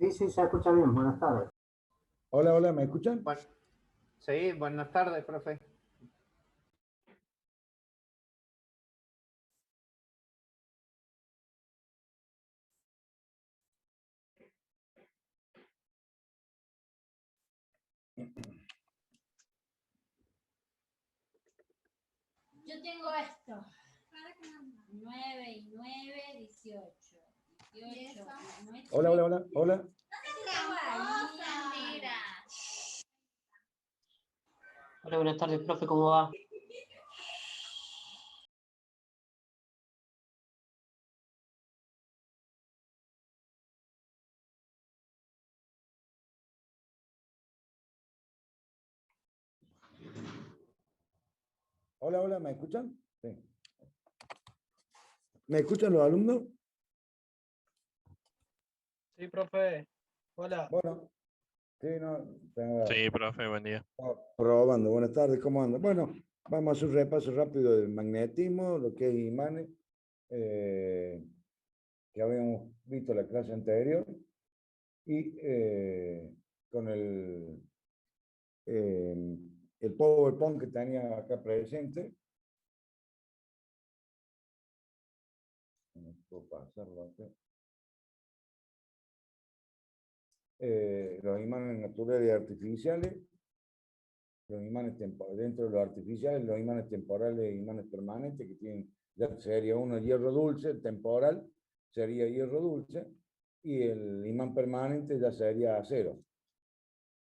Sí, sí, se escucha bien. Buenas tardes. Hola, hola, ¿me escuchan? Bueno, sí, buenas tardes, profe. Yo tengo esto. 9 y 9, 18. 18. Hola, hola, hola, hola. Hola, buenas tardes, profe, ¿cómo va? Hola, hola, ¿me escuchan? Sí. ¿Me escuchan los alumnos? Sí, profe. Hola. Bueno, sí, no, Sí, profe, buen día. probando. Buenas tardes, ¿cómo andan? Bueno, vamos a hacer un repaso rápido del magnetismo, lo que es imanes, que habíamos visto en la clase anterior, y con el PowerPoint que tenía acá presente. No puedo pasarlo acá. Los imanes naturales y artificiales, los imanes dentro de los artificiales, los imanes temporales e imanes permanentes, que tienen, ya sería uno hierro dulce, el temporal sería hierro dulce, y el imán permanente ya sería acero.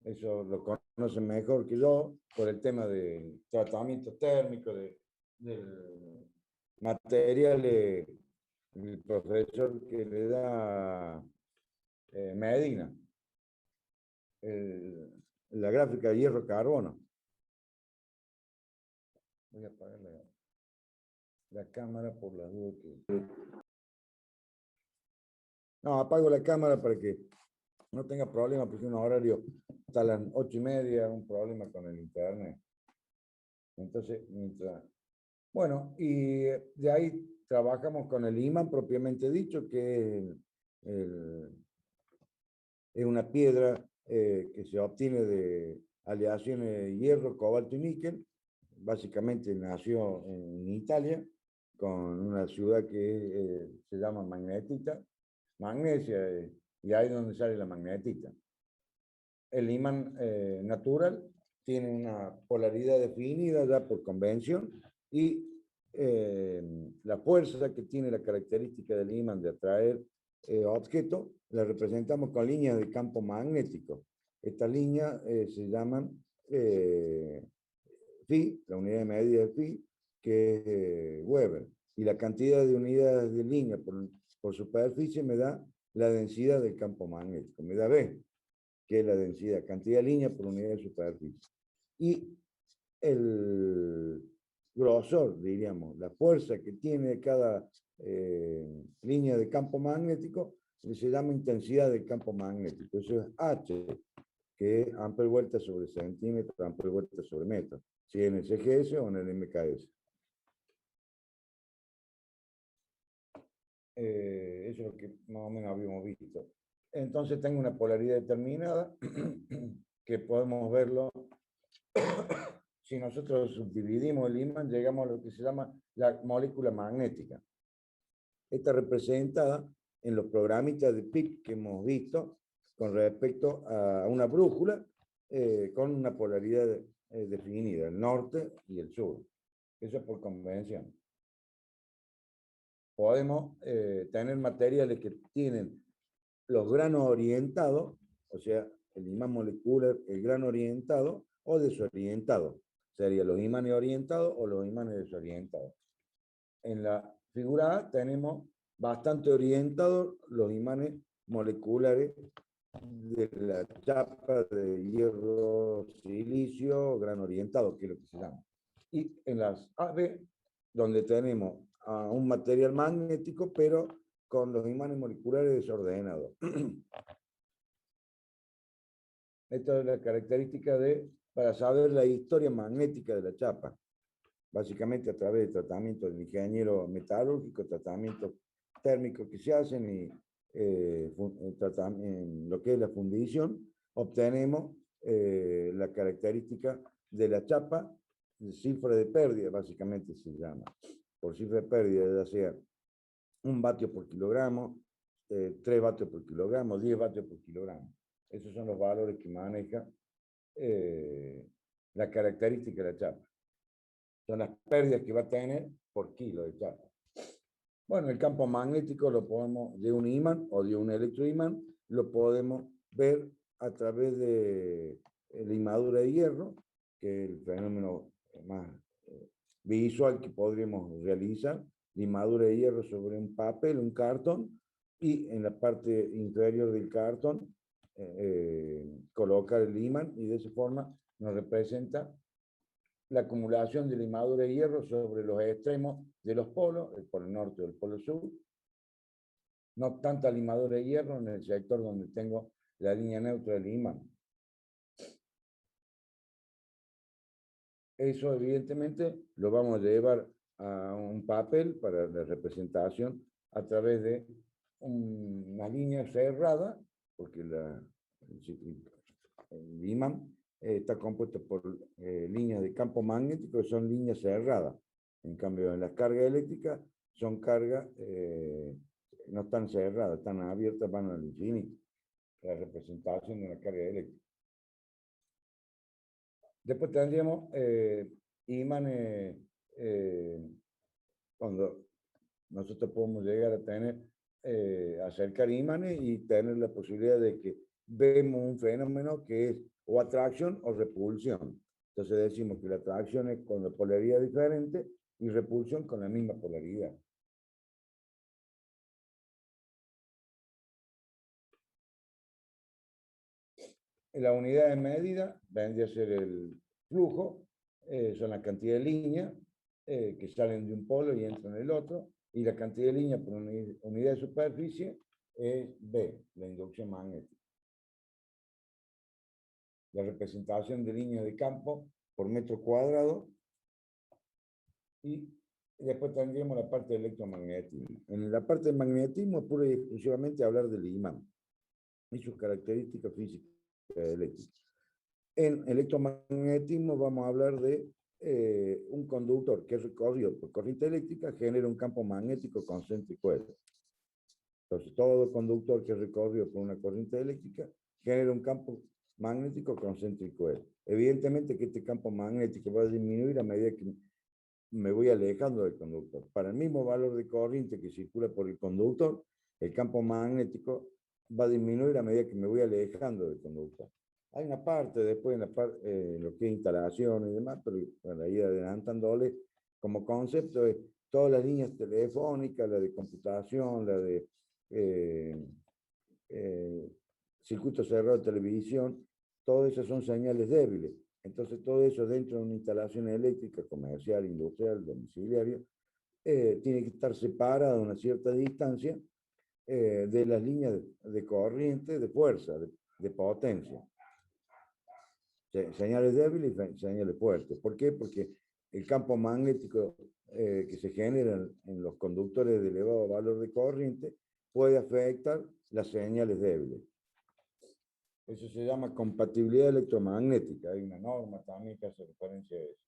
Eso lo conocen mejor que yo por el tema de tratamiento térmico, del material, el profesor que le da Medina. La gráfica de hierro-carbono. Voy a apagar la cámara por las dudas que... No, apago la cámara para que no tenga problema, porque es un horario hasta las 8:30, un problema con el internet. Entonces, mientras... Bueno, y de ahí trabajamos con el imán propiamente dicho, que es una piedra que se obtiene de aleaciones de hierro, cobalto y níquel. Básicamente nació en Italia, con una ciudad que se llama Magnetita, Magnesia, y ahí es donde sale la magnetita. El imán natural tiene una polaridad definida ya por convención, y la fuerza que tiene la característica del imán de atraer objetos la representamos con líneas de campo magnético. Estas líneas se llaman Phi, la unidad de medida de Phi, que es Weber, y la cantidad de unidades de línea por superficie me da la densidad del campo magnético, me da B, que es la densidad, cantidad de línea por unidad de superficie. Y el grosor, diríamos, la fuerza que tiene cada línea de campo magnético, se llama intensidad del campo magnético. Eso es H, que es ampere vuelta sobre centímetro, ampere vuelta sobre metro, si en el CGS o en el MKS. Eso es lo que más o menos habíamos visto. Entonces tengo una polaridad determinada, que podemos verlo. Si nosotros subdividimos el imán, llegamos a lo que se llama la molécula magnética. Esta representada en los programitas de PIC que hemos visto con respecto a una brújula con una polaridad definida, el norte y el sur. Eso es por convención. Podemos tener materiales que tienen los granos orientados, o sea, el imán molecular, el grano orientado o desorientado. Serían los imanes orientados o los imanes desorientados. En la figura A tenemos bastante orientados los imanes moleculares de la chapa de hierro silicio, grano orientado, que es lo que se llama. Y en las AB, donde tenemos a un material magnético, pero con los imanes moleculares desordenados. Esta es la característica para saber la historia magnética de la chapa. Básicamente a través de tratamientos de ingeniero metalúrgico, tratamientos térmicos que se hacen, en lo que es la fundición, obtenemos la característica de la chapa, cifra de pérdida, básicamente se llama. Por cifra de pérdida, ya sea 1 vatio por kilogramo, 3 vatios por kilogramo, 10 vatios por kilogramo. Esos son los valores que maneja la característica de la chapa. Son las pérdidas que va a tener por kilo de chapa. Bueno, el campo magnético lo podemos, de un imán o de un electroimán, lo podemos ver a través de la limadura de hierro, que es el fenómeno más visual que podríamos realizar. Limadura de hierro sobre un papel, un cartón, y en la parte inferior del cartón colocar el imán, y de esa forma nos representa la acumulación de limadura de hierro sobre los extremos de los polos, el polo norte o el polo sur. No tanta limadura de hierro en el sector donde tengo la línea neutra del imán. Eso evidentemente lo vamos a llevar a un papel para la representación a través de una línea cerrada, porque el imán está compuesto por líneas de campo magnético que son líneas cerradas. En cambio, en las cargas eléctricas son cargas, no están cerradas, están abiertas, van al infinito. La representación de la carga eléctrica. Después tendríamos imanes, cuando nosotros podemos llegar a tener, acercar imanes y tener la posibilidad de que vemos un fenómeno que es o atracción o repulsión. Entonces decimos que la atracción es con la polaridad diferente y repulsión con la misma polaridad. La unidad de medida vendría a ser el flujo, son la cantidad de líneas que salen de un polo y entran en el otro, y la cantidad de líneas por unidad de superficie es B, la inducción magnética. La representación de líneas de campo por metro cuadrado, y después tendríamos la parte del electromagnetismo. En la parte del magnetismo, pura y exclusivamente hablar del imán y sus características físicas eléctricas. En electromagnetismo vamos a hablar de un conductor que es recorrido por corriente eléctrica, genera un campo magnético concéntrico L. Entonces, todo conductor que es recorrido por una corriente eléctrica genera un campo magnético concéntrico L. Evidentemente que este campo magnético va a disminuir a medida que me voy alejando del conductor. Para el mismo valor de corriente que circula por el conductor, el campo magnético va a disminuir a medida que me voy alejando del conductor. Hay una parte después en lo que es instalación y demás, pero para ir adelantándole como concepto es todas las líneas telefónicas, la de computación, la de circuito cerrado de televisión, todas esas son señales débiles. Entonces todo eso dentro de una instalación eléctrica, comercial, industrial, domiciliaria, tiene que estar separada a una cierta distancia de las líneas de corriente, de fuerza, de potencia. Señales débiles y señales fuertes. ¿Por qué? Porque el campo magnético que se genera en los conductores de elevado valor de corriente puede afectar las señales débiles. Eso se llama compatibilidad electromagnética. Hay una norma también que hace referencia a eso.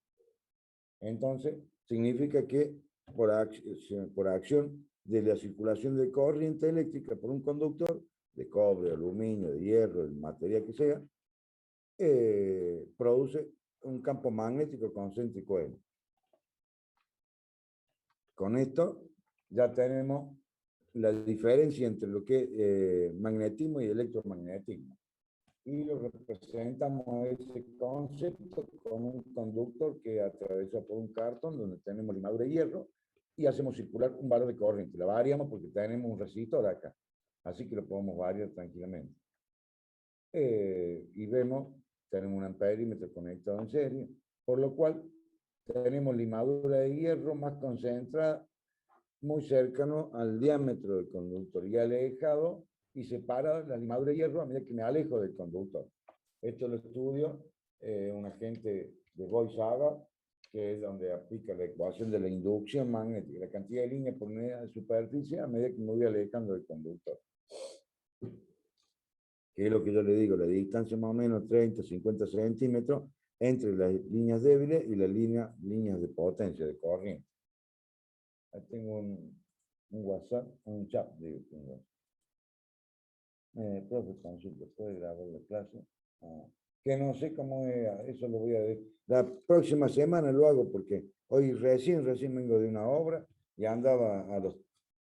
Entonces, significa que por acción de la circulación de corriente eléctrica por un conductor, de cobre, aluminio, de hierro, el material que sea, produce un campo magnético concéntrico L. Con esto ya tenemos la diferencia entre lo que es magnetismo y electromagnetismo. Y lo representamos ese concepto con un conductor que atraviesa por un cartón donde tenemos limadura de hierro y hacemos circular un valor de corriente. La variamos porque tenemos un resistor acá, así que lo podemos variar tranquilamente. Y vemos, tenemos un amperímetro conectado en serie, por lo cual tenemos limadura de hierro más concentrada, muy cercano al diámetro del conductor y alejado, y separa la limadura de hierro a medida que me alejo del conductor. Esto lo estudio un agente de Boyd-Saga, que es donde aplica la ecuación de la inducción magnética, la cantidad de líneas por unidad de superficie a medida que me voy alejando del conductor. que es lo que yo le digo, la distancia más o menos 30, 50 centímetros entre las líneas débiles y las líneas de potencia, de corriente. Ahí tengo un WhatsApp, un chat, digo. Profe, consulta, ¿puede grabar la clase? Ah, que no sé cómo es, eso lo voy a ver. La próxima semana lo hago porque hoy recién vengo de una obra y andaba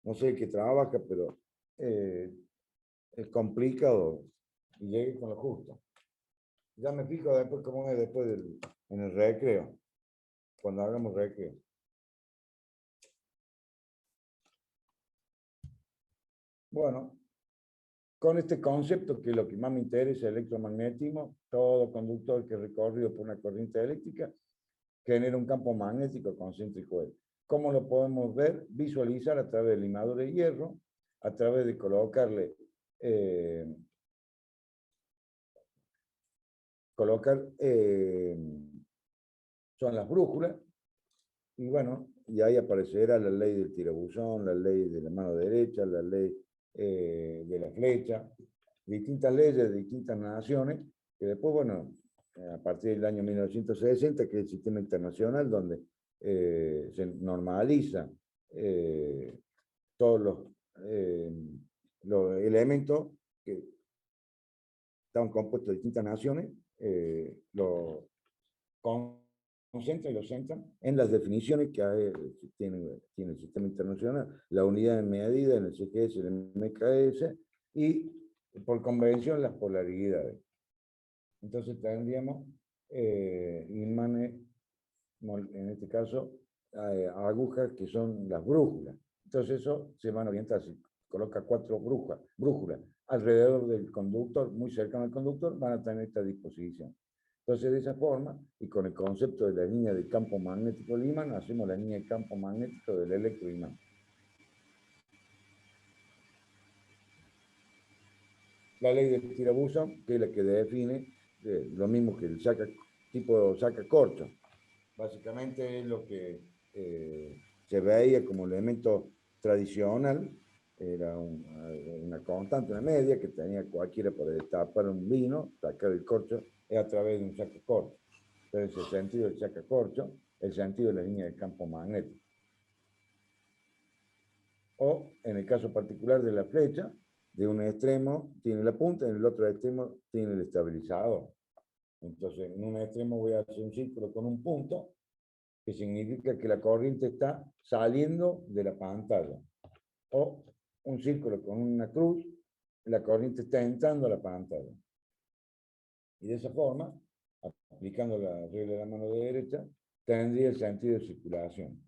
no sé qué trabaja, pero es complicado y llegué con lo justo. Ya me fijo después cómo es en el recreo, cuando hagamos recreo. Bueno, con este concepto, que es lo que más me interesa, el electromagnetismo, todo conductor que es recorrido por una corriente eléctrica genera un campo magnético concéntrico L. ¿Cómo lo podemos ver? Visualizar a través del limador de hierro, a través de colocar son las brújulas, y bueno, y ahí aparecerá la ley del tirabuzón, la ley de la mano derecha, la ley de la flecha, distintas leyes de distintas naciones, que después, bueno, a partir del año 1960, que es el sistema internacional, donde se normaliza todos los elementos que estaban compuestos de distintas naciones, lo concentran y lo centran en las definiciones que tiene el sistema internacional, la unidad de medida en el CGS, el MKS, y por convención las polaridades. Entonces tendríamos imanes, en este caso, agujas que son las brújulas. Entonces eso se van a orientar, se coloca 4 brújulas alrededor del conductor, muy cercano al conductor, van a tener esta disposición. Entonces, de esa forma, y con el concepto de la línea de campo magnético del imán, hacemos la línea de campo magnético del electroimán. La ley del tirabuzón, que es la que define lo mismo que el tipo sacacorcho. Básicamente es lo que se veía como elemento tradicional, era una constante, una media, que tenía cualquiera para destapar un vino, sacar el corcho, es a través de un sacacorcho. Entonces, el sentido del sacacorcho, el sentido de la línea de campo magnético. O, en el caso particular de la flecha, de un extremo tiene la punta, en el otro extremo tiene el estabilizador. Entonces, en un extremo voy a hacer un círculo con un punto, que significa que la corriente está saliendo de la pantalla. O un círculo con una cruz, la corriente está entrando a la pantalla. Y de esa forma, aplicando la regla de la mano derecha, tendría el sentido de circulación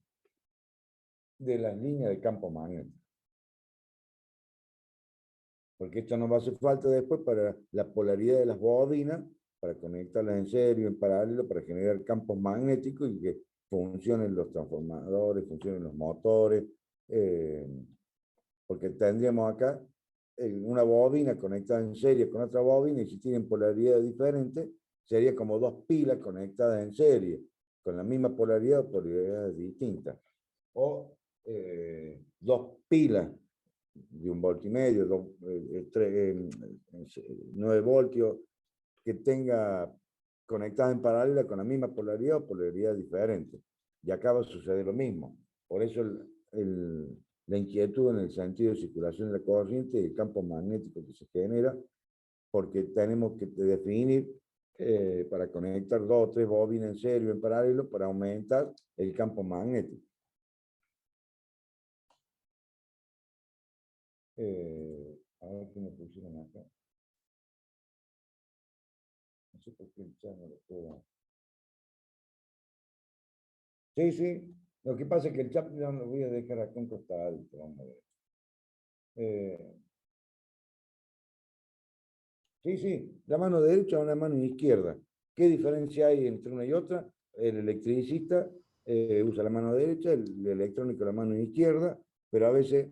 de las líneas de campo magnético. Porque esto nos va a hacer falta después para la polaridad de las bobinas, para conectarlas en serio, en paralelo, para generar campos magnéticos y que funcionen los transformadores, funcionen los motores, porque tendríamos acá una bobina conectada en serie con otra bobina, y si tienen polaridades diferentes, sería como 2 pilas conectadas en serie, con la misma polaridad o polaridades distintas. O 2 pilas de 1,5 voltios, 9 voltios, que tenga conectada en paralela con la misma polaridad o polaridad diferente. Y acá va a suceder lo mismo. Por eso la inquietud en el sentido de circulación de la corriente y el campo magnético que se genera, porque tenemos que definir para conectar 2 o 3 bobinas en serio en paralelo para aumentar el campo magnético. A ver qué me pusieron acá. No sé por qué el chat no lo puedo. Sí, sí. Lo que pasa es que el chat no lo voy a dejar acá un costado. Vamos a ver. Sí, sí. La mano derecha o la mano izquierda. ¿Qué diferencia hay entre una y otra? El electricista usa la mano derecha, el electrónico la mano izquierda, pero a veces,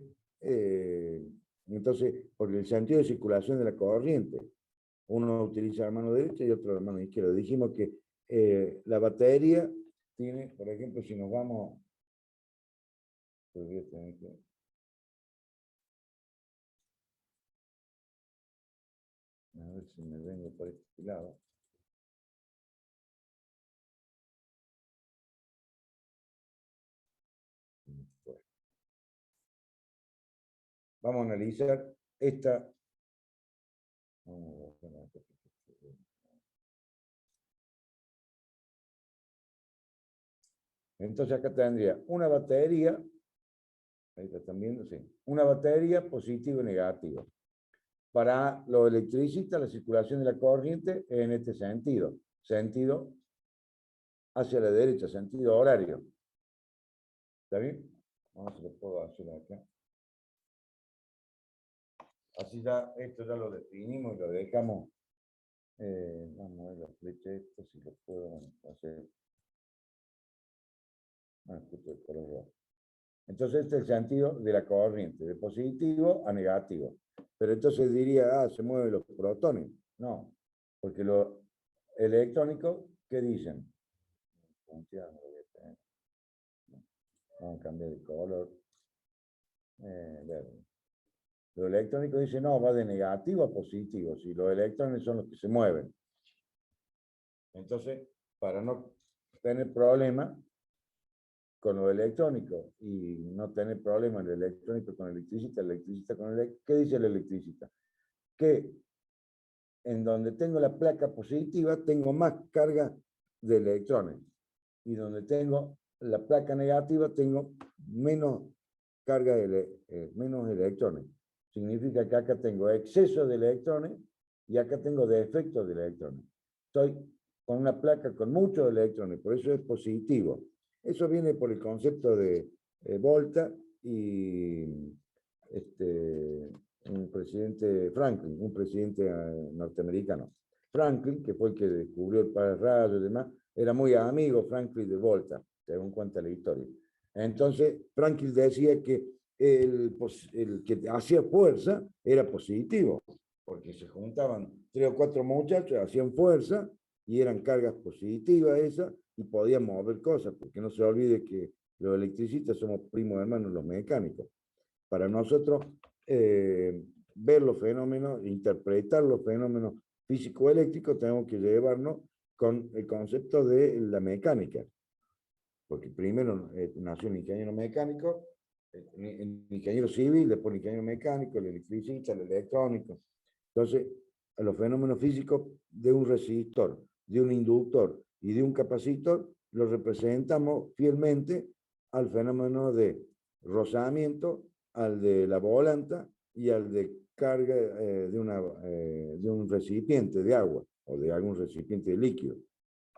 entonces, por el sentido de circulación de la corriente, uno utiliza la mano derecha y otro la mano izquierda. Dijimos que la batería tiene, por ejemplo, si nos vamos, podría tener que, A ver si me vengo por este lado. Bueno. Vamos a analizar esta. Entonces acá tendría una batería, ahí la están viendo, sí, una batería positiva y negativa. Para los electricistas, la circulación de la corriente es en este sentido, sentido hacia la derecha, sentido horario. ¿Está bien? Vamos a ver si lo puedo hacer acá. Así ya, esto ya lo definimos y lo dejamos. Vamos a ver la flecha esto, si lo puedo hacer. Justo el color rojo. Entonces este es el sentido de la corriente, de positivo a negativo. Pero entonces diría, se mueven los protones. No, porque los electrónicos, ¿qué dicen? Vamos a cambiar de color. Verde. Los electrónicos dicen, no, va de negativo a positivo, si los electrones son los que se mueven. Entonces, para no tener problemas con los electrónicos y no tener problemas el electrónico con el electricista con el ¿qué dice el electricista? Que en donde tengo la placa positiva tengo más carga de electrones y donde tengo la placa negativa tengo menos carga de menos electrones. Significa que acá tengo exceso de electrones y acá tengo defectos de electrones. Estoy con una placa con muchos electrones, por eso es positivo. Eso viene por el concepto de Volta y un presidente Franklin, un presidente norteamericano. Franklin, que fue el que descubrió el pararrayo y demás, era muy amigo Franklin de Volta, según cuenta la historia. Entonces, Franklin decía que el que hacía fuerza era positivo, porque se juntaban 3 o 4 muchachos, hacían fuerza y eran cargas positivas esas y podían mover cosas, porque no se olvide que los electricistas somos primos hermanos los mecánicos. Para nosotros ver los fenómenos, interpretar los fenómenos físico-eléctricos, tenemos que llevarnos con el concepto de la mecánica. Porque primero nació un ingeniero mecánico, el ingeniero civil, después el ingeniero mecánico, el electricista, el electrónico. Entonces, a los fenómenos físicos de un resistor, de un inductor y de un capacitor, los representamos fielmente al fenómeno de rozamiento, al de la volanta y al de carga de un recipiente de agua o de algún recipiente de líquido.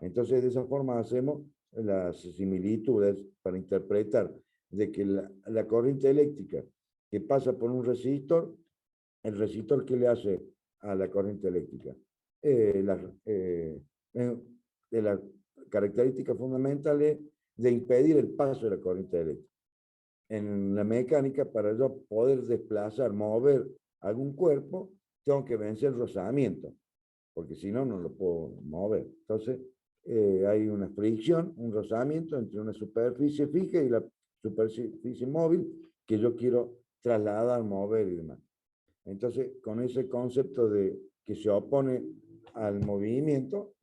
Entonces, de esa forma hacemos las similitudes para interpretar de que la corriente eléctrica que pasa por un resistor, el resistor que le hace a la corriente eléctrica. De las características fundamentales de impedir el paso de la corriente eléctrica. En la mecánica, para yo poder desplazar, mover algún cuerpo, tengo que vencer el rozamiento, porque si no, no lo puedo mover. Entonces, hay una fricción, un rozamiento entre una superficie fija y la superficie móvil que yo quiero trasladar, mover y demás. Entonces, con ese concepto de que se opone al movimiento,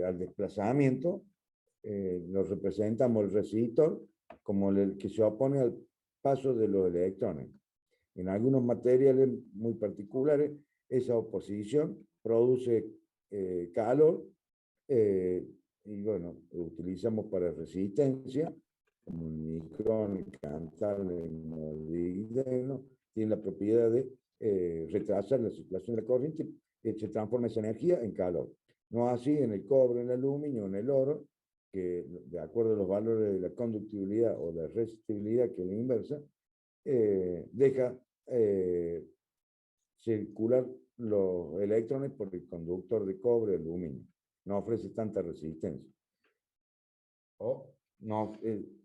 al desplazamiento, lo representamos el resistor como el que se opone al paso de los electrones. En algunos materiales muy particulares, esa oposición produce calor, y bueno, lo utilizamos para resistencia, como el micrón, el tantal, el molibdeno, tiene la propiedad de retrasar la circulación de la corriente y se transforma esa energía en calor. No así en el cobre, en el aluminio, en el oro, que de acuerdo a los valores de la conductibilidad o la resistibilidad, que es la inversa, deja circular los electrones por el conductor de cobre, aluminio. No ofrece tanta resistencia. O no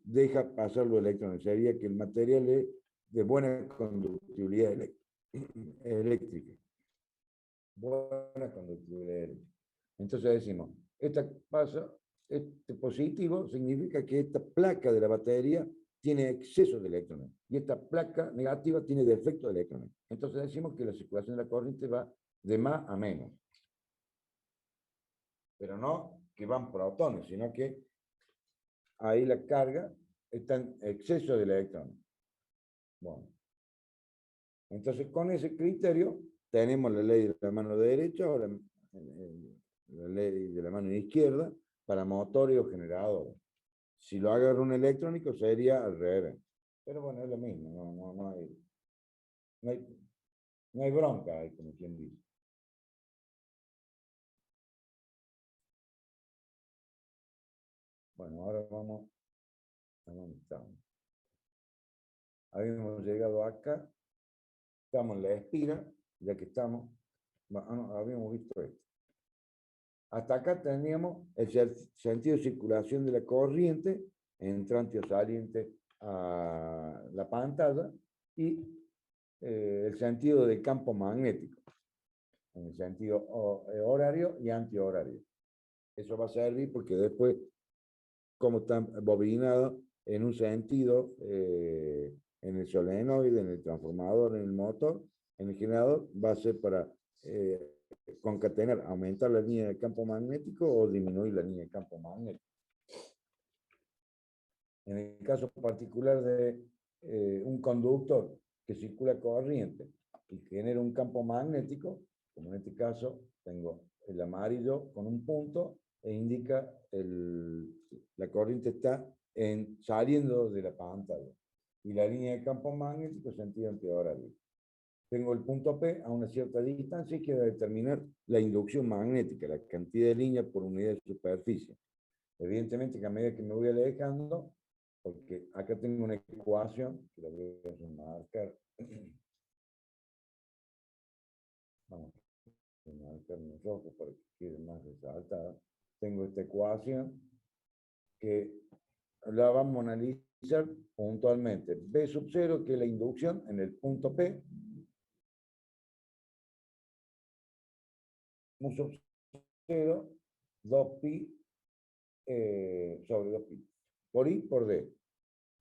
deja pasar los electrones. Sería que el material es de buena conductibilidad eléctrica. Buena conductibilidad eléctrica. Entonces decimos, este positivo significa que esta placa de la batería tiene exceso de electrones. Y esta placa negativa tiene defecto de electrones. Entonces decimos que la circulación de la corriente va de más a menos. Pero no que van protones, sino que ahí la carga está en exceso de electrones. Bueno. Entonces, con ese criterio, tenemos la ley de la mano derecha o la ley de la mano izquierda para motores o generadores. Si lo agarra un electrónico, sería al revés. Pero bueno, es lo mismo, no hay bronca ahí, como quien dice. Bueno, ahora vamos a dónde estamos. Habíamos llegado acá, estamos en la espira, ya que estamos, no, habíamos visto esto. Hasta acá teníamos el sentido de circulación de la corriente, entrante o saliente a la pantalla, y el sentido del campo magnético, en el sentido horario y antihorario. Eso va a servir porque después, como están bobinados en un sentido, en el solenoide, en el transformador, en el motor, en el generador, va a ser para concatenar, aumentar la línea de campo magnético o disminuir la línea de campo magnético. En el caso particular de un conductor que circula corriente y genera un campo magnético, como en este caso tengo el amarillo con un punto e indica la corriente está saliendo de la pantalla. Y la línea de campo magnético sentido antihorario. Tengo el punto P a una cierta distancia y quiero determinar la inducción magnética, la cantidad de líneas por unidad de superficie. Evidentemente que a medida que me voy alejando, porque acá tengo una ecuación, que la voy a marcar. Vamos a marcar en rojo para que quede más resaltada. Tengo esta ecuación que la vamos a analizar puntualmente. B sub 0, que es la inducción en el punto P. Mu sub 0, 2pi sobre 2pi. Por I por D.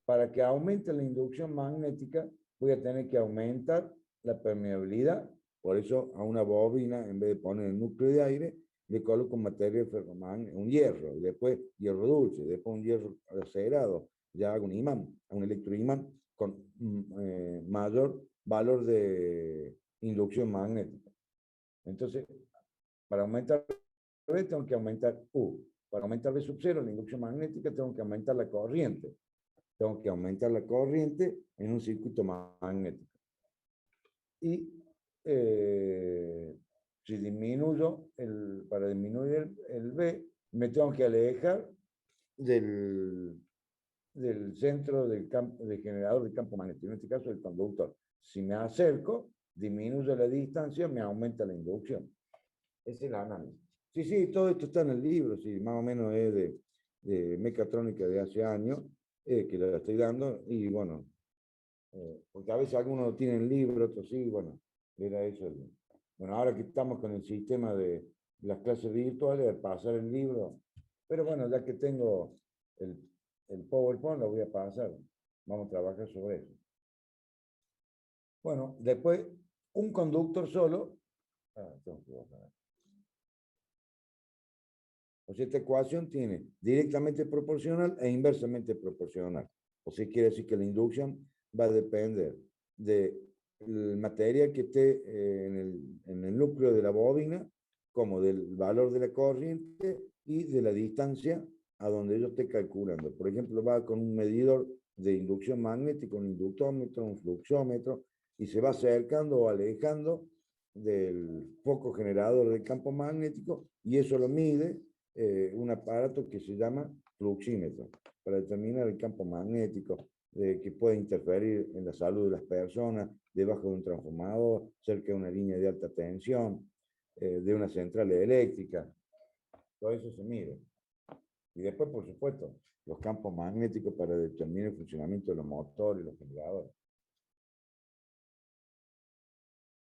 Para que aumente la inducción magnética, voy a tener que aumentar la permeabilidad. Por eso a una bobina, en vez de poner el núcleo de aire, le coloco un material ferromagnético, un hierro, y después hierro dulce, después un hierro acerado. Ya hago un imán, un electroimán con mayor valor de inducción magnética. Entonces, para aumentar B tengo que aumentar U. Para aumentar B sub 0, la inducción magnética, tengo que aumentar la corriente. Tengo que aumentar la corriente en un circuito magnético. Y si disminuyo, para disminuir el B, me tengo que alejar del centro del generador de campo magnético, en este caso el conductor. Si me acerco, disminuyo la distancia, me aumenta la inducción. Ese es el análisis. Sí, sí, todo esto está en el libro, sí, más o menos es de mecatrónica de hace años, que lo estoy dando, y bueno, porque a veces algunos tienen libros, otros sí, bueno, era eso. Bueno, ahora que estamos con el sistema de las clases virtuales, de pasar el libro, pero bueno, ya que tengo el PowerPoint, lo voy a pasar, vamos a trabajar sobre eso. Bueno, después, un conductor solo, o sea, esta ecuación tiene directamente proporcional e inversamente proporcional. O sea, quiere decir que la inducción va a depender del material que esté en el núcleo de la bobina, como del valor de la corriente y de la distancia a donde yo esté calculando. Por ejemplo, va con un medidor de inducción magnética, un inductómetro, un fluxómetro, y se va acercando o alejando del foco generador del campo magnético, y eso lo mide un aparato que se llama fluxímetro, para determinar el campo magnético que puede interferir en la salud de las personas, debajo de un transformador, cerca de una línea de alta tensión, de una central eléctrica. Todo eso se mide. Y después, por supuesto, los campos magnéticos para determinar el funcionamiento de los motores y los generadores.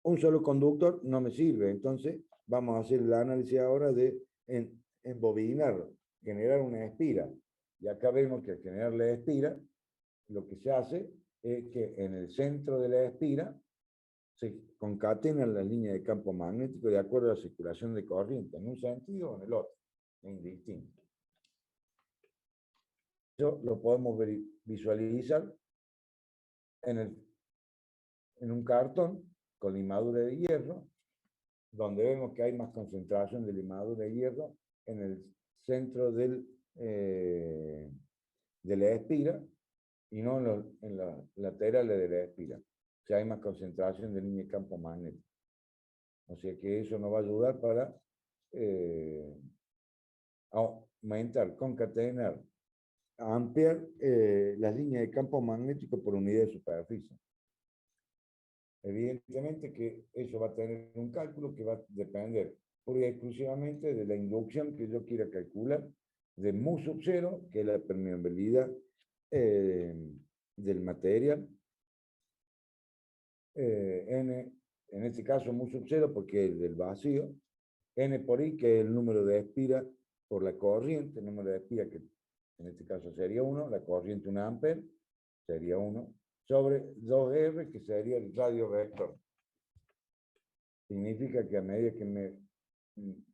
Un solo conductor no me sirve, entonces vamos a hacer el análisis ahora de embobinarlo, generar una espira. Y acá vemos que al generar la espira, lo que se hace es que en el centro de la espira se concatenan las líneas de campo magnético de acuerdo a la circulación de corriente, en un sentido o en el otro, indistinto. Eso lo podemos visualizar en un cartón con limadura de hierro, donde vemos que hay más concentración de limadura de hierro en el centro de la espira y no en los laterales de la espira. O sea, hay más concentración de línea de campo magnético. O sea que eso nos va a ayudar para aumentar, concatenar, ampliar las líneas de campo magnético por unidad de superficie. Evidentemente que eso va a tener un cálculo que va a depender pura y exclusivamente de la inducción que yo quiera calcular, de mu sub 0, que es la permeabilidad del material, n, en este caso mu sub 0 porque es del vacío, n por i, que es el número de espira por la corriente, el número de espira que en este caso sería 1, la corriente 1 ampere, sería 1, sobre 2R, que sería el radio vector. Significa que a medida que me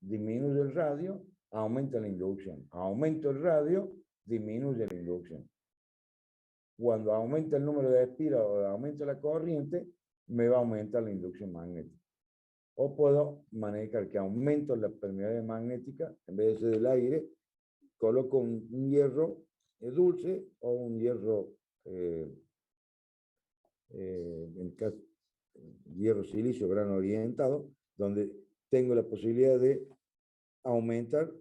disminuye el radio, aumenta la inducción. Aumento el radio, disminuye la inducción. Cuando aumenta el número de espira o aumenta la corriente, me va a aumentar la inducción magnética. O puedo manejar que aumento la permeabilidad magnética, en vez de ser del aire, coloco un hierro dulce o un hierro, en caso, hierro silicio grano orientado, donde tengo la posibilidad de aumentar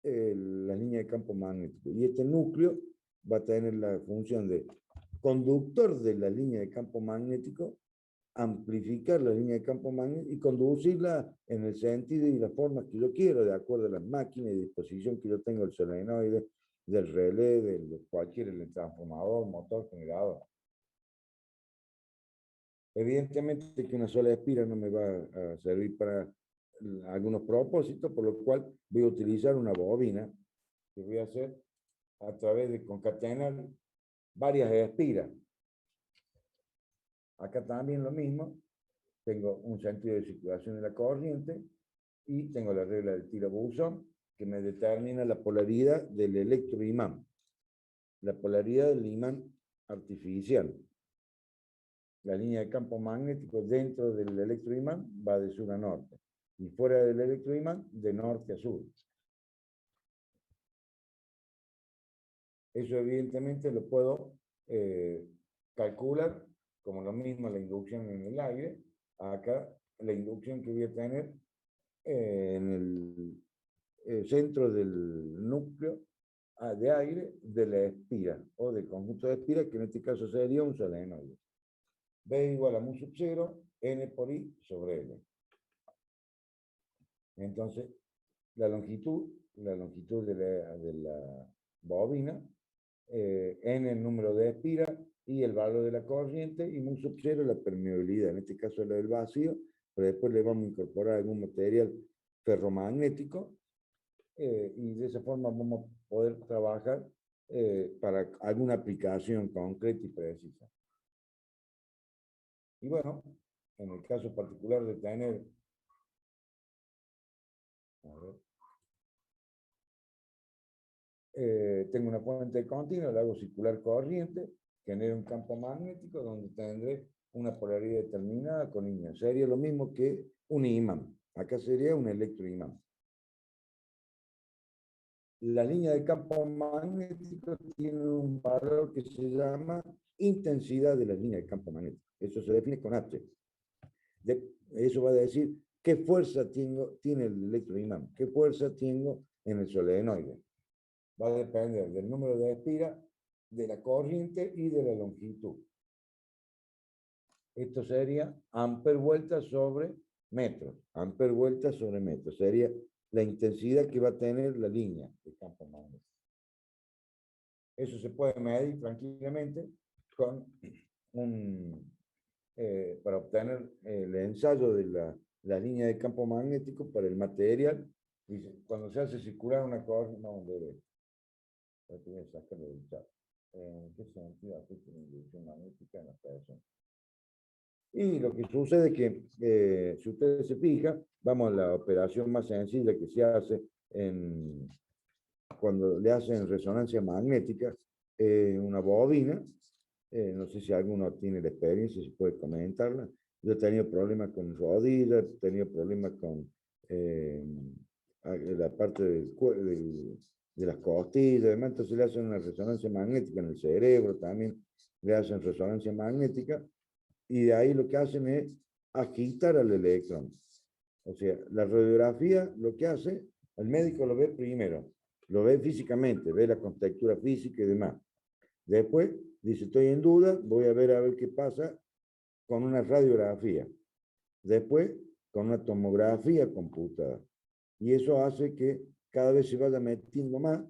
la línea de campo magnético. Y este núcleo va a tener la función de conductor de la línea de campo magnético, amplificar la línea de campo magnético y conducirla en el sentido y las formas que yo quiero, de acuerdo a las máquinas y disposición que yo tengo del solenoide, del relé, de cualquier transformador, motor, generador. Evidentemente que una sola espira no me va a servir para algunos propósitos, por lo cual voy a utilizar una bobina que voy a hacer a través de concatenar varias espiras. Acá también lo mismo, tengo un sentido de circulación de la corriente y tengo la regla del tiro-buzón que me determina la polaridad del electroimán, la polaridad del imán artificial. La línea de campo magnético dentro del electroimán va de sur a norte y fuera del electroimán de norte a sur. Eso evidentemente lo puedo calcular como lo mismo la inducción en el aire. Acá la inducción que voy a tener en el centro del núcleo de aire de la espira o del conjunto de espiras, que en este caso sería un solenoide. B igual a mu sub 0, n por i sobre L. Entonces, la longitud de la bobina, n el número de espiras y el valor de la corriente, y mu sub 0 la permeabilidad, en este caso la del vacío, pero después le vamos a incorporar algún material ferromagnético, y de esa forma vamos a poder trabajar para alguna aplicación concreta y precisa. Y bueno, en el caso particular de tener, tengo una fuente continua, la hago circular corriente, genero un campo magnético donde tendré una polaridad determinada con línea. Sería lo mismo que un imán. Acá sería un electroimán. La línea de campo magnético tiene un valor que se llama intensidad de la línea de campo magnético. Eso se define con H. Eso va a decir qué fuerza tiene el electroimán, qué fuerza tengo en el solenoide. Va a depender del número de espiras, de la corriente y de la longitud. Esto sería amper vuelta sobre metros. Amper vuelta sobre metros. Sería la intensidad que va a tener la línea de campo magnético. Eso se puede medir tranquilamente con para obtener el ensayo de la línea de campo magnético para el material. Cuando se hace circular una corriente, no, voy a sacarlo del chat. ¿En qué sentido afecta la inducción magnética en las personas? Y lo que sucede es que, si ustedes se fijan, vamos a la operación más sencilla que se hace cuando le hacen resonancia magnética, una bobina. No sé si alguno tiene la experiencia, si puede comentarla. Yo he tenido problemas con rodillas, he tenido problemas con la parte de las costillas, además, entonces le hacen una resonancia magnética en el cerebro también, le hacen resonancia magnética, y de ahí lo que hacen es agitar al electrón. O sea, la radiografía lo que hace, el médico lo ve primero, lo ve físicamente, ve la contextura física y demás. Después dice, estoy en duda, voy a ver qué pasa con una radiografía. Después, con una tomografía computada. Y eso hace que cada vez se vaya metiendo más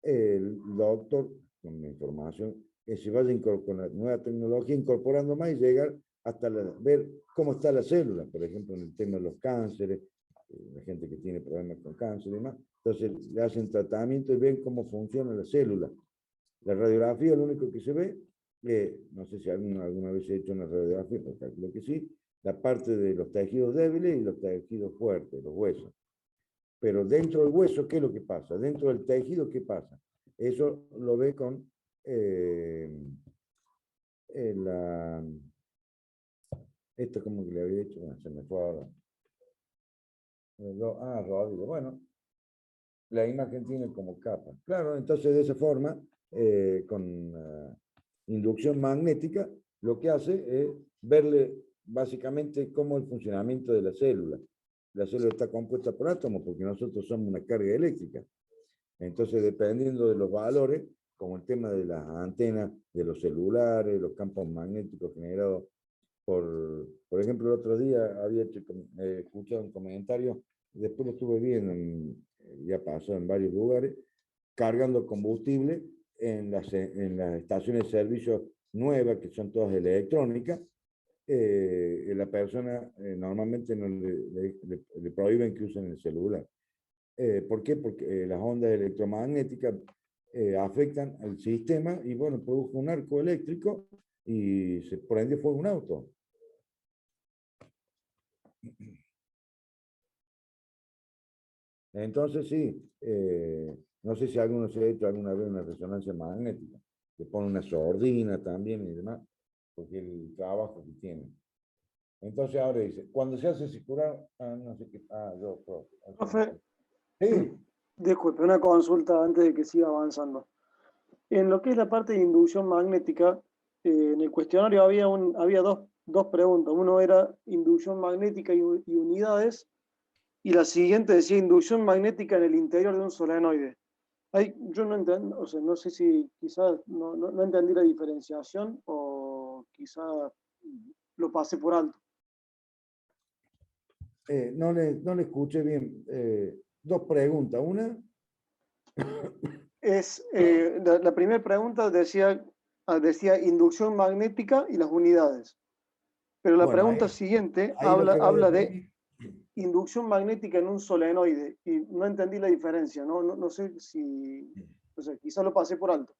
el doctor, con la información, que se vaya con la nueva tecnología incorporando más y llegar hasta ver cómo está la célula, por ejemplo, en el tema de los cánceres, la gente que tiene problemas con cáncer y demás. Entonces, le hacen tratamiento y ven cómo funciona la célula. La radiografía, lo único que se ve, no sé si alguna vez he hecho una radiografía, pero calculo que sí, la parte de los tejidos débiles y los tejidos fuertes, los huesos. Pero dentro del hueso, ¿qué es lo que pasa? Dentro del tejido, ¿qué pasa? Eso lo ve con esto como que le había hecho, bueno, se me fue ahora. Rodillo. Bueno, la imagen tiene como capa. Claro, entonces de esa forma, con inducción magnética, lo que hace es verle básicamente cómo es el funcionamiento de la célula. La célula está compuesta por átomos porque nosotros somos una carga eléctrica. Entonces, dependiendo de los valores, como el tema de las antenas, de los celulares, los campos magnéticos generados por ejemplo, el otro día había escuchado un comentario, después lo estuve viendo, ya pasó en varios lugares, cargando combustible en las estaciones de servicio nuevas, que son todas electrónicas. La persona normalmente no le prohíben que usen el celular. ¿Por qué? Porque las ondas electromagnéticas afectan al sistema y, bueno, produce un arco eléctrico y se prende fuego un auto. Entonces, sí, no sé si alguno se ha hecho alguna vez una resonancia magnética. Se pone una sordina también y demás, porque el trabajo que tiene. Entonces, ahora dice, cuando se hace circular, no sé qué, Profe, sí. disculpe, una consulta antes de que siga avanzando. En lo que es la parte de inducción magnética, en el cuestionario había dos preguntas. Uno era inducción magnética y unidades, y la siguiente decía inducción magnética en el interior de un solenoide. Yo no entiendo, o sea, no sé si quizás no entendí la diferenciación o quizás lo pasé por alto. No le escuché bien. Dos preguntas. Una. La primera pregunta decía inducción magnética y las unidades. Pero la pregunta siguiente habla de inducción magnética en un solenoide y no entendí la diferencia. No sé si, o sea, quizá lo pasé por alto.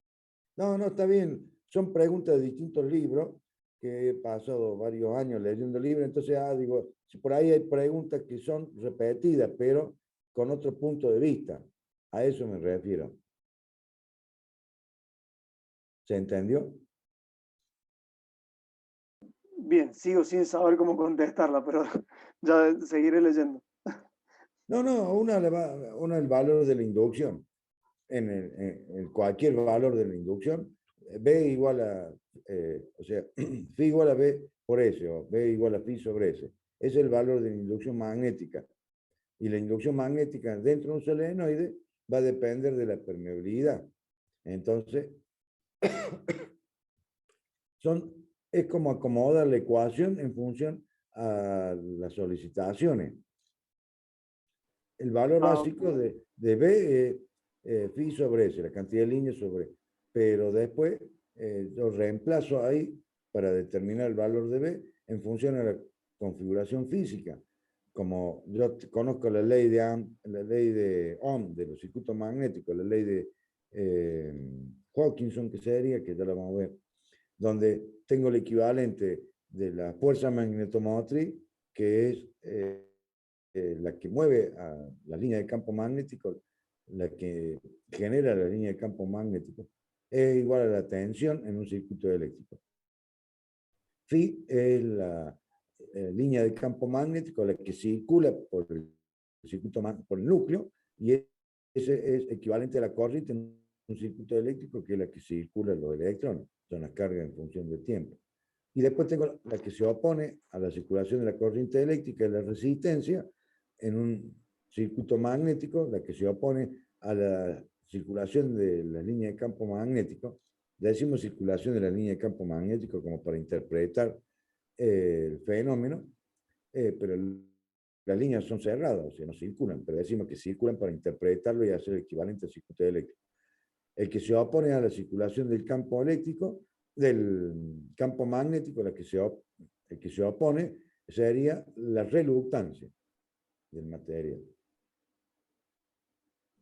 No, está bien. Son preguntas de distintos libros que he pasado varios años leyendo libros. Entonces, digo, si por ahí hay preguntas que son repetidas, pero con otro punto de vista. A eso me refiero. ¿Se entendió? Bien, sigo sin saber cómo contestarla, pero ya seguiré leyendo. No, una el valor de la inducción. En cualquier valor de la inducción, B igual a, o sea, phi igual a B por S, o B igual a phi sobre S. Es el valor de la inducción magnética. Y la inducción magnética dentro de un solenoide va a depender de la permeabilidad. Entonces, es como acomodar la ecuación en función a las solicitaciones. El valor básico de B es phi sobre S, la cantidad de líneas sobre. Pero después yo reemplazo ahí para determinar el valor de B en función a la configuración física. Como yo conozco la ley de Ohm de los circuitos magnéticos, la ley de Hawkinson, que sería, que ya lo vamos a ver, donde tengo el equivalente de la fuerza magnetomotriz, que es la que mueve a la línea de campo magnético, la que genera la línea de campo magnético, es igual a la tensión en un circuito eléctrico. Phi es la línea de campo magnético, la que circula por el circuito, por el núcleo, y ese es equivalente a la corriente en un circuito eléctrico, que es la que circula los electrones, son las cargas en función del tiempo. Y después tengo la que se opone a la circulación de la corriente eléctrica, es la resistencia, en un circuito magnético, la que se opone a la circulación de la línea de campo magnético. Le decimos circulación de la línea de campo magnético como para interpretar el fenómeno, pero las líneas son cerradas, o sea, no circulan, pero decimos que circulan para interpretarlo y hacer el equivalente al circuito eléctrico. El que se opone a la circulación del campo eléctrico, del campo magnético, el que se opone sería la reluctancia del material.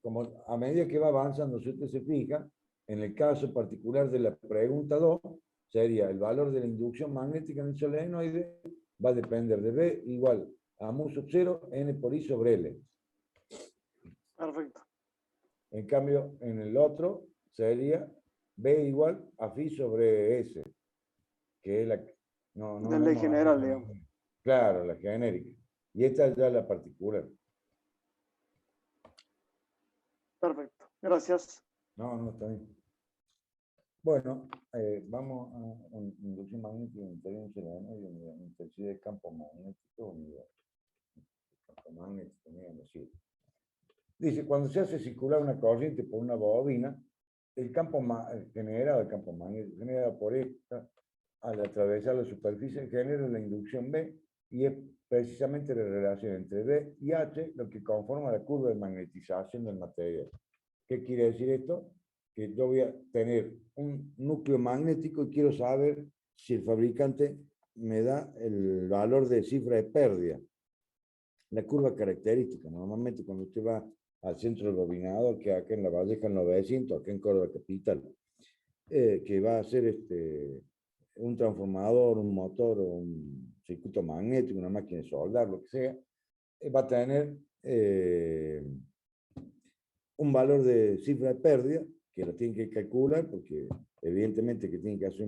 Como a medida que va avanzando, si usted se fija, en el caso particular de la pregunta 2, sería el valor de la inducción magnética en el solenoide va a depender de B igual a mu sub 0 n por I sobre L. Perfecto. En cambio, en el otro sería B igual a phi sobre S, que es la... De ley general, digamos. Claro, la genérica. Y esta es ya la particular. Perfecto. Gracias. No, está bien. Bueno, vamos a inducción magnética en interior y intensidad de campo magnético unidad. Campo magnético, decir. Dice, cuando se hace circular una corriente por una bobina, el campo generado, el campo magnético generado por esta, al atravesar la superficie, genera la inducción B, y es precisamente la relación entre B y H lo que conforma la curva de magnetización del material. ¿Qué quiere decir esto? Que yo voy a tener un núcleo magnético y quiero saber si el fabricante me da el valor de cifra de pérdida. La curva característica, normalmente cuando usted va al centro del bobinador, que acá en La Valleja 900, acá en Córdoba Capital, que va a ser un transformador, un motor, o un circuito magnético, una máquina de soldar, lo que sea, va a tener un valor de cifra de pérdida, que lo tienen que calcular, porque evidentemente que tienen que hacer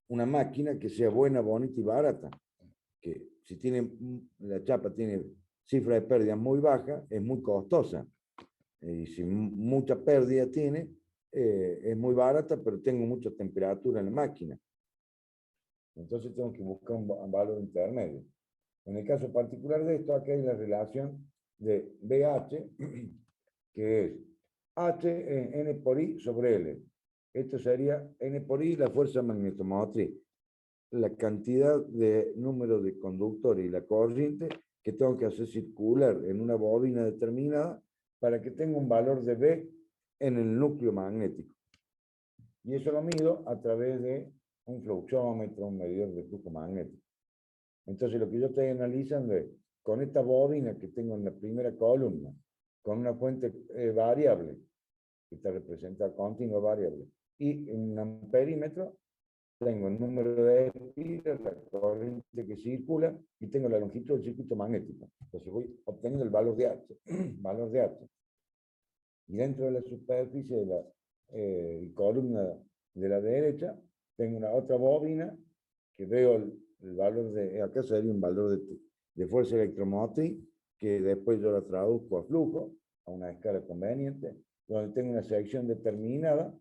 una máquina que sea buena, bonita y barata, que si tiene, la chapa tiene cifra de pérdida muy baja, es muy costosa, y si mucha pérdida tiene, es muy barata, pero tengo mucha temperatura en la máquina. Entonces tengo que buscar un valor intermedio. En el caso particular de esto, acá hay la relación de BH, que es H en N por I sobre L. Esto sería N por I, la fuerza magnetomotriz. La cantidad de número de conductores y la corriente que tengo que hacer circular en una bobina determinada para que tenga un valor de B en el núcleo magnético. Y eso lo mido a través de un fluxómetro, un medidor de flujo magnético. Entonces lo que yo estoy analizando es, con esta bobina que tengo en la primera columna, con una fuente variable, que está representada continua variable, y en un amperímetro, tengo el número de espiras, la corriente que circula, y tengo la longitud del circuito magnético. Entonces voy obteniendo el valor de H, valor de H. Y dentro de la superficie de la columna de la derecha, tengo una otra bobina que veo el valor de, acá sería un valor de fuerza electromotriz, que después yo la traduzco a flujo, a una escala conveniente, donde tengo una sección determinada,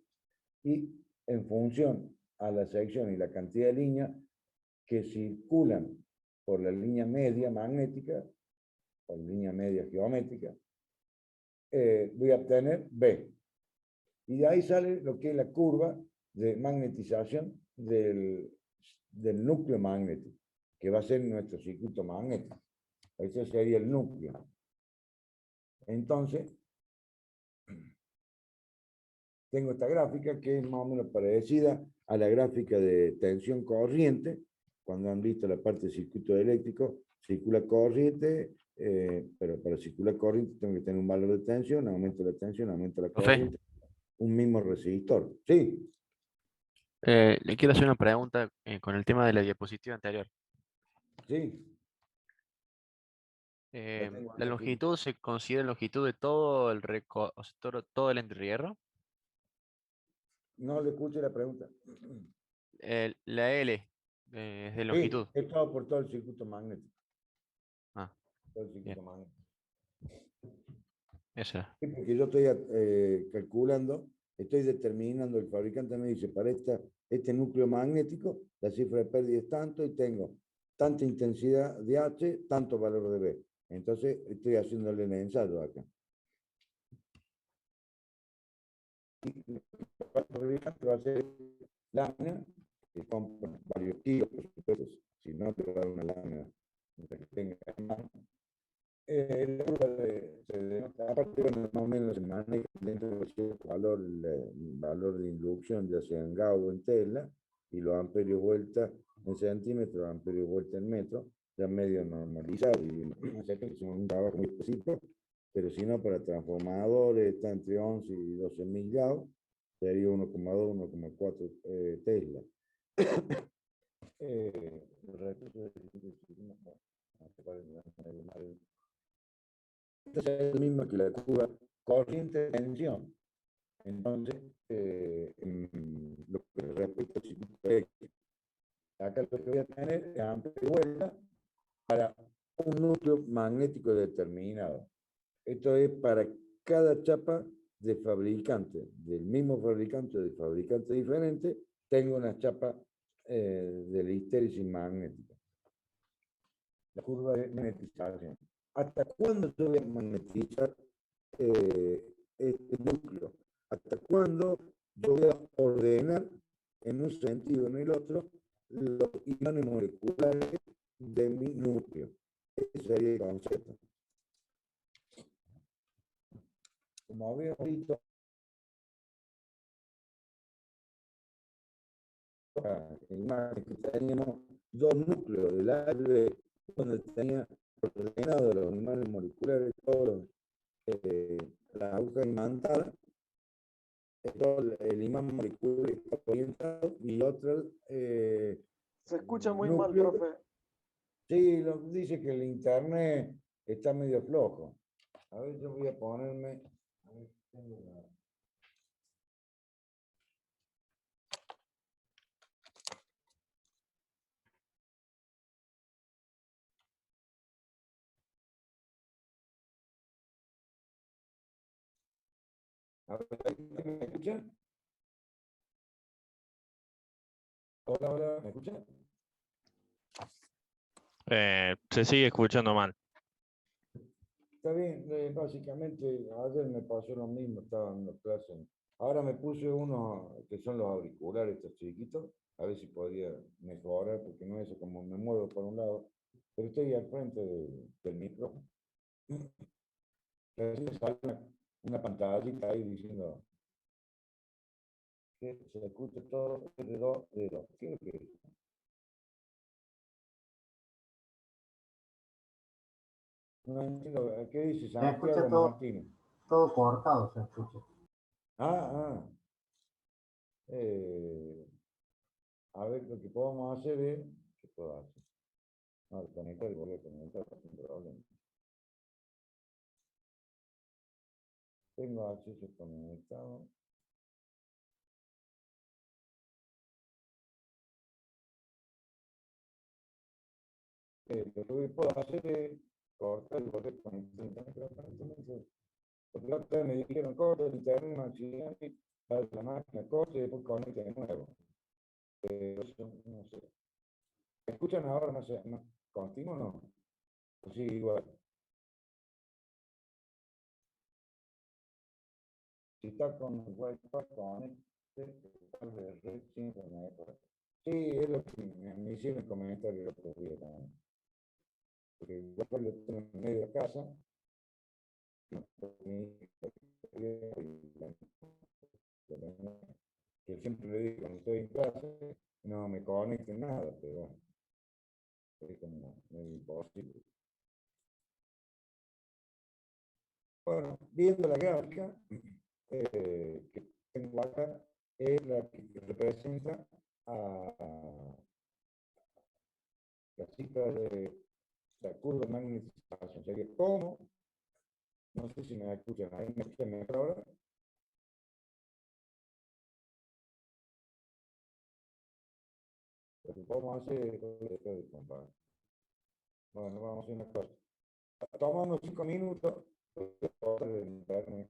y en función a la sección y la cantidad de líneas que circulan por la línea media magnética, o línea media geométrica, voy a obtener B. Y de ahí sale lo que es la curva de magnetización del núcleo magnético, que va a ser nuestro circuito magnético. Ese sería el núcleo. Entonces, tengo esta gráfica que es más o menos parecida a la gráfica de tensión corriente. Cuando han visto la parte de circuito eléctrico, circula corriente, pero para circular corriente tengo que tener un valor de tensión, aumento la tensión, aumento la corriente. un mismo resistor. Sí, Le quiero hacer una pregunta con el tema de la diapositiva anterior. sí. tengo ¿La aquí. longitud se considera longitud de todo el o sea, todo el entrehierro? No le escuché la pregunta. La L es de Sí, longitud. he estado por todo el circuito magnético. Ah, Todo el circuito bien. magnético. Eso era. Sí, porque yo estoy calculando, estoy determinando, el fabricante me dice, para este núcleo magnético, la cifra de pérdida es tanto y tengo tanta intensidad de H, tanto valor de B. Entonces, estoy haciéndole el ensayo acá. El fabricante va a hacer lámina, que compra varios kilos, por supuesto, si no te va a dar una lámina que tenga en mano. La curva se denota, aparte, bueno, más o menos se maneja dentro de cierto valor, el valor de inducción, ya sea en Gauss o en Tesla, y los amperios vuelta en centímetros, amperios vuelta en metros, ya medio normalizado, y no sé que es un trabajo muy específico, pero si no, para transformadores está entre 11 y 12.000 Gauss, sería 1,2, 1,4 Tesla. Los recursos es el mismo que la curva corriente de tensión. Entonces, lo que respecta al circuito eléctrico, acá lo que voy a tener es amplia vuelta para un núcleo magnético determinado. Esto es para cada chapa de fabricante, del mismo fabricante o de fabricante diferente, tengo una chapa de la histéresis magnética. La curva de magnetización. ¿Hasta cuándo yo voy a magnetizar este núcleo? ¿Hasta cuándo yo voy a ordenar en un sentido o en el otro los imanes moleculares de mi núcleo? Ese sería el concepto. Como habíamos visto, imágenes que teníamos dos núcleos del ALB, donde tenía ordenados los imanes moleculares, todos la aguja imantada, el imán molecular está orientado y otro Se escucha muy mal, núcleo. profe. Sí, dice que el internet está medio flojo. A ver, yo voy a ponerme. A ver, tengo a ver, ¿me escucha? Hola, hola, ¿me escucha? Se sigue escuchando mal. Está bien, básicamente ayer me pasó lo mismo, estaba en la clase. Ahora me puse unos que son los auriculares, estos chiquitos, a ver si podría mejorar, porque no es como me muevo por un lado, pero estoy al frente del micrófono. Entonces sale una pantallita ahí diciendo que se escucha todo de dos. ¿Qué es lo que es? No entiendo, ¿qué dice Se escucha Santiago todo, Martínez? todo cortado, se escucha. Ah, a ver, lo que podemos hacer es, ¿qué puedo hacer? No, conectar y volver a conectar, sin problema. Tengo acceso conectado. Lo que puedo hacer es cortar y volver a conectar. Porque la otra vez me dijeron, corta el internet, un accidente, para la máquina, corta y después conecta de nuevo. Eso, no sé. ¿Me escuchan ahora? No sé, ¿no? ¿Continuo o no? Pues sí, igual. Si está con el Wi-Fi, conecte, tal vez red 5 metros. Sí, es lo que me hicieron comentar el otro día también. Porque igual lo tengo en medio de casa, que siempre le digo cuando estoy en clase, no me conecten nada, pero bueno, es como medio imposible. Bueno, viendo la gráfica, que tengo acá es la que representa a la cifra de la curva de magnetización. Sería como, no sé si me escuchan, ahí me escuchan mejor ahora. Lo que podemos hacer es comparar. Bueno, vamos a hacer una cosa. Toma unos 5 minutos de internet